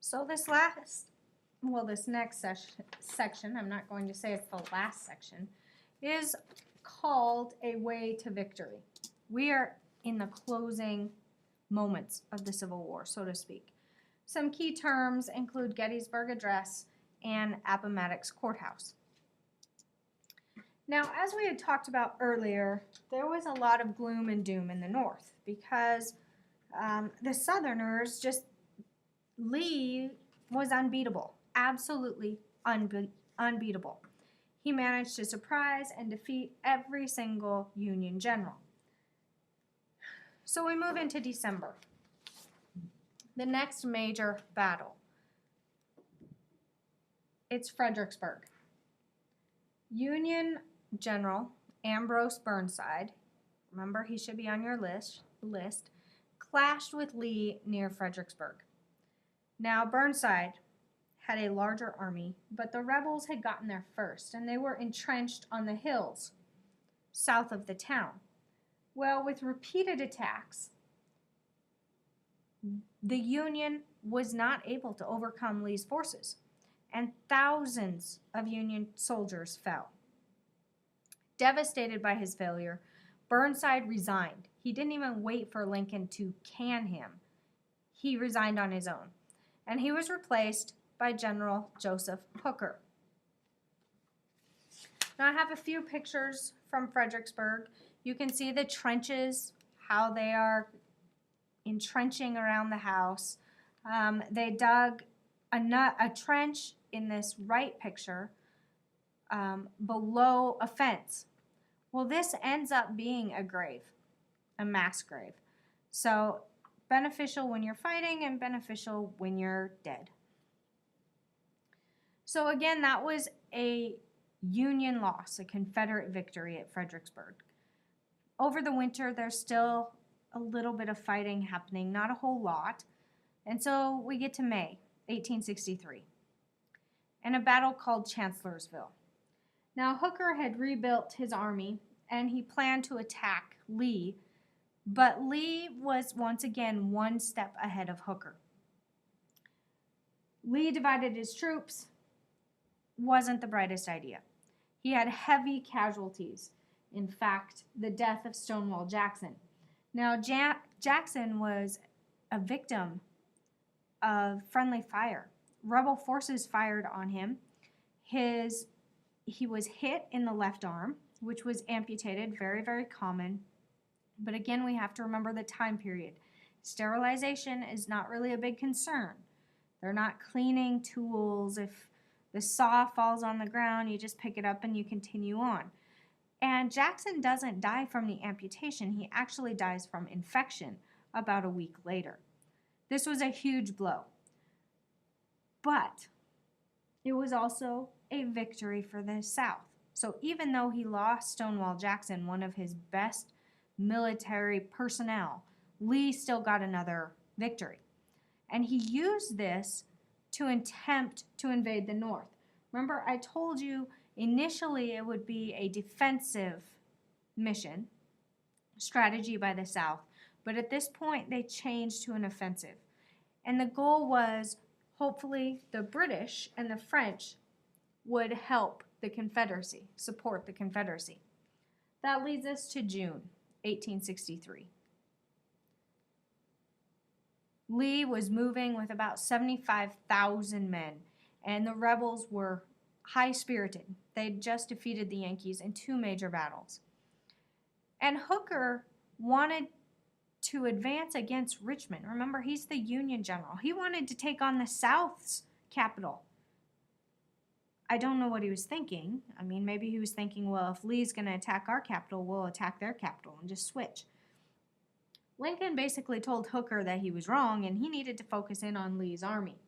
So this next section, I'm not going to say it's the last section, is called A Way to Victory. We are in the closing moments of the Civil War, so to speak. Some key terms include Gettysburg Address and Appomattox Courthouse. Now, as we had talked about earlier, there was a lot of gloom and doom in the North because the Southerners Lee was unbeatable, absolutely unbeatable. He managed to surprise and defeat every single Union general. So we move into December. The next major battle. It's Fredericksburg. Union General Ambrose Burnside, remember he should be on your list, clashed with Lee near Fredericksburg. Now Burnside had a larger army, but the rebels had gotten there first, and they were entrenched on the hills south of the town. Well, with repeated attacks, the Union was not able to overcome Lee's forces, and thousands of Union soldiers fell. Devastated by his failure, Burnside resigned. He didn't even wait for Lincoln to can him. He resigned on his own, and he was replaced by General Joseph Hooker. Now I have a few pictures from Fredericksburg. You can see the trenches, how they are entrenching around the house. They dug a trench in this right picture below a fence. Well, this ends up being a grave, a mass grave. So beneficial when you're fighting and beneficial when you're dead. So again, that was a Union loss, a Confederate victory at Fredericksburg. Over the winter, there's still a little bit of fighting happening, not a whole lot. And so we get to May 1863 and a battle called Chancellorsville. Now Hooker had rebuilt his army and he planned to attack Lee, but Lee was once again one step ahead of Hooker. Lee divided his troops. Wasn't the brightest idea. He had heavy casualties. In fact, the death of Stonewall Jackson. Now, Jackson was a victim of friendly fire. Rebel forces fired on him. He was hit in the left arm, which was amputated, very, very common. But again, we have to remember the time period. Sterilization is not really a big concern. They're not cleaning tools. If the saw falls on the ground, you just pick it up and you continue on. And Jackson doesn't die from the amputation. He actually dies from infection about a week later. This was a huge blow. But it was also a victory for the South. So even though he lost Stonewall Jackson, one of his best military personnel, Lee still got another victory. And he used this to attempt to invade the North. Remember, I told you initially it would be a defensive mission strategy by the South, but at this point they changed to an offensive. And the goal was hopefully the British and the French would help the Confederacy, support the Confederacy. That leads us to June 1863. Lee was moving with about 75,000 men, and the rebels were high-spirited. They'd just defeated the Yankees in 2 major battles. And Hooker wanted to advance against Richmond. Remember, he's the Union general. He wanted to take on the South's capital. I don't know what he was thinking. I mean, maybe he was thinking, well, if Lee's going to attack our capital, we'll attack their capital and just switch. Lincoln basically told Hooker that he was wrong and he needed to focus in on Lee's army.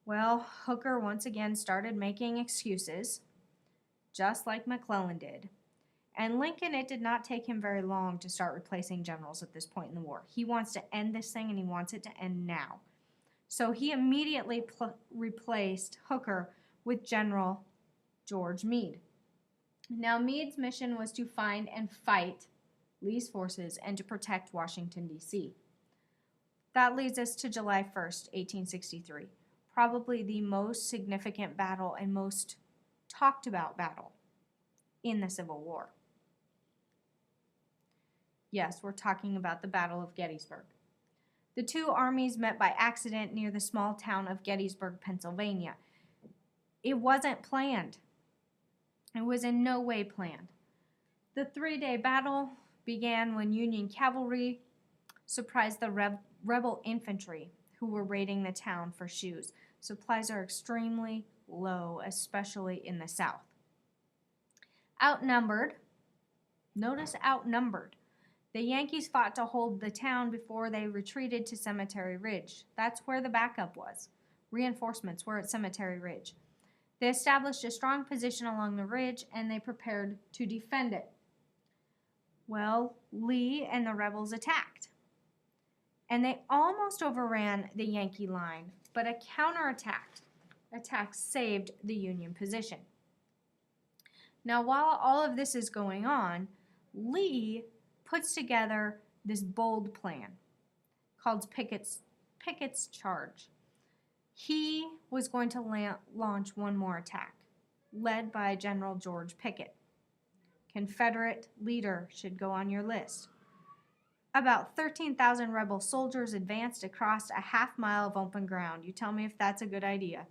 Well, Hooker once again started making excuses, just like McClellan did. And Lincoln, it did not take him very long to start replacing generals at this point in the war. He wants to end this thing and he wants it to end now. So he immediately replaced Hooker with General George Meade. Now Meade's mission was to find and fight Lee's forces and to protect Washington, D.C. That leads us to July 1st, 1863, probably the most significant battle and most talked about battle in the Civil War. Yes, we're talking about the Battle of Gettysburg. The two armies met by accident near the small town of Gettysburg, Pennsylvania. It wasn't planned. It was in no way planned. The three-day battle began when Union cavalry surprised the rebel infantry who were raiding the town for shoes. Supplies are extremely low, especially in the South. Outnumbered, notice outnumbered, the Yankees fought to hold the town before they retreated to Cemetery Ridge. That's where the backup was. Reinforcements were at Cemetery Ridge. They established a strong position along the ridge and they prepared to defend it. Well, Lee and the rebels attacked. And they almost overran the Yankee line, but a counterattack saved the Union position. Now, while all of this is going on, Lee puts together this bold plan called Pickett's Charge. He was going to launch one more attack, led by General George Pickett. Confederate leader should go on your list. About 13,000 rebel soldiers advanced across a half mile of open ground. You tell me if that's a good idea.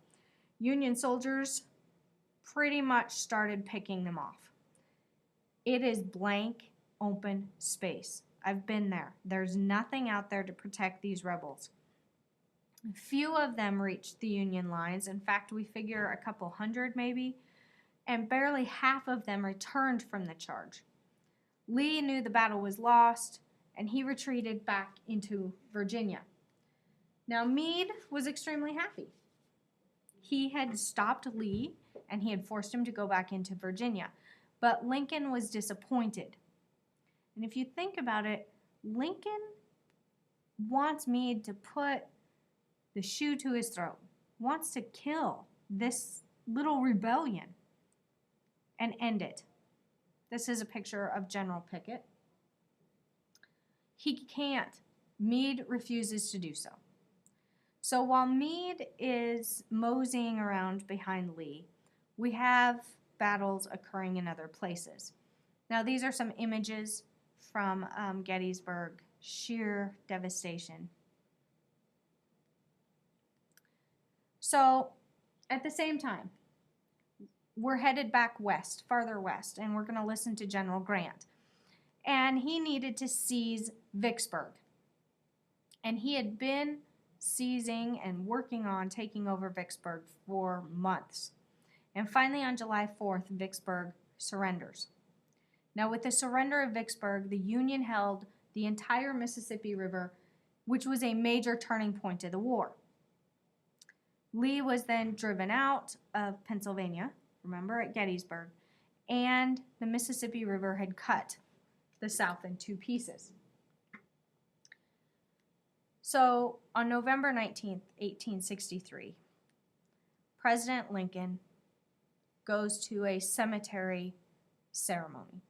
Union soldiers pretty much started picking them off. It is blank, open space. I've been there. There's nothing out there to protect these rebels. Few of them reached the Union lines. In fact, we figure a couple hundred maybe, and barely half of them returned from the charge. Lee knew the battle was lost, and he retreated back into Virginia. Now, Meade was extremely happy. He had stopped Lee, and he had forced him to go back into Virginia. But Lincoln was disappointed. And if you think about it, Lincoln wants Meade to put the shoe to his throat, wants to kill this little rebellion and end it. This is a picture of General Pickett. He can't. Meade refuses to do so. So while Meade is moseying around behind Lee, we have battles occurring in other places. Now, these are some images from Gettysburg. Sheer devastation. So, at the same time, we're headed back west, farther west, and we're going to listen to General Grant. And he needed to seize Vicksburg. And he had been seizing and working on taking over Vicksburg for months. And finally, on July 4th, Vicksburg surrenders. Now, with the surrender of Vicksburg, the Union held the entire Mississippi River, which was a major turning point of the war. Lee was then driven out of Pennsylvania, remember, at Gettysburg, and the Mississippi River had cut the South in two pieces. So, on November 19th, 1863, President Lincoln goes to a cemetery ceremony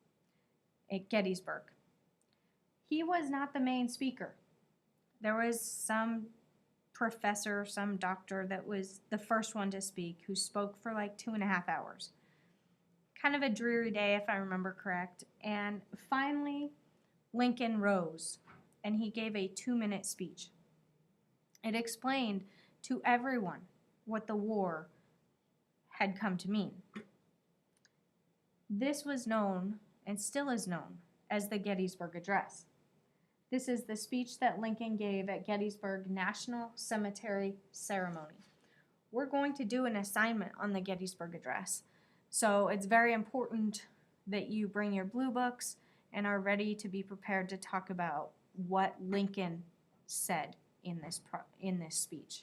at Gettysburg. He was not the main speaker. There was some professor, some doctor that was the first one to speak, who spoke for like 2.5 hours. Kind of a dreary day, if I remember correct. And finally, Lincoln rose, and he gave a 2-minute speech. It explained to everyone what the war had come to mean. This was known, and still is known, as the Gettysburg Address. This is the speech that Lincoln gave at Gettysburg National Cemetery Ceremony. We're going to do an assignment on the Gettysburg Address, so it's very important that you bring your blue books and are ready to be prepared to talk about what Lincoln said in this speech.